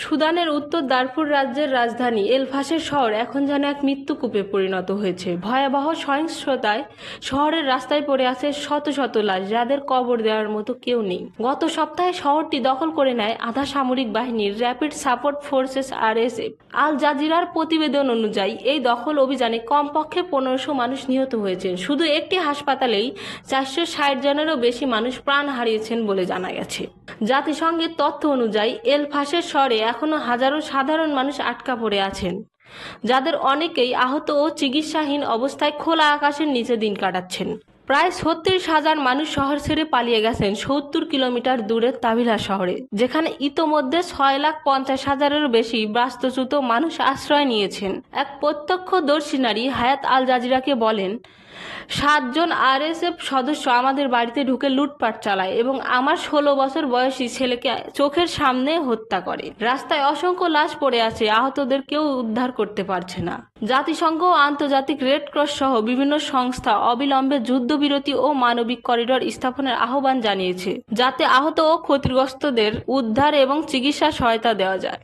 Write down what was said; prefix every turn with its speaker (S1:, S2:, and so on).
S1: সুদানের উত্তর দারফুর রাজ্যের রাজধানী এলফাসের শহর এখন যেন এক মৃত্যুকূপে পরিণত হয়েছে। ভয়াবহ সহিংসতায় শহরের রাস্তায় পড়ে আছে শত শত লাশ, যাদের কবর দেওয়ার মতো কেউ নেই। গত সপ্তাহে শহরটি দখল করে নেয় আধা সামরিক বাহিনীর র্যাপিড সাপোর্ট ফোর্সেস RSF। আল জাজিরার প্রতিবেদন অনুযায়ী এই দখল অভিযানে কমপক্ষে 1500 মানুষ নিহত হয়েছেন। শুধু একটি হাসপাতালেই 460 জনেরও বেশি মানুষ প্রাণ হারিয়েছেন বলে জানা গেছে। জাতিসংঘের তথ্য অনুযায়ী এলফাসের শহরে এখনো হাজারো সাধারণ মানুষ আটকা পড়ে আছেন, যাদের অনেকেই আহত ও চিকিৎসাহীন অবস্থায় খোলা আকাশের নিচে দিন কাটাচ্ছেন। প্রায় 36,000 মানুষ শহর ছেড়ে পালিয়ে গেছেন 70 কিলোমিটার দূরের তাবিলা শহরে, যেখানে ইতোমধ্যে 6,50,000-এরও বেশি বাস্তুচ্যুত মানুষ আশ্রয় নিয়েছেন। এক প্রত্যক্ষদর্শী নারী হায়াত আল জাজিরাকে বলেন, 7 জন RSF সদস্য আমাদের বাড়িতে ঢুকে লুটপাট চালায় এবং আমার 16 বছর বয়সী ছেলেকে চোখের সামনে হত্যা করে। রাস্তায় অসংখ্য লাশ পড়ে আছে, আহতদের কেউ উদ্ধার করতে পারছে না। জাতিসংঘ ও আন্তর্জাতিক রেড ক্রস সহ বিভিন্ন সংস্থা অবিলম্বে যুদ্ধবিরতি ও মানবিক করিডোর স্থাপনের আহ্বান জানিয়েছে, যাতে আহত ও ক্ষতিগ্রস্তদের উদ্ধার এবং চিকিৎসা সহায়তা দেওয়া যায়।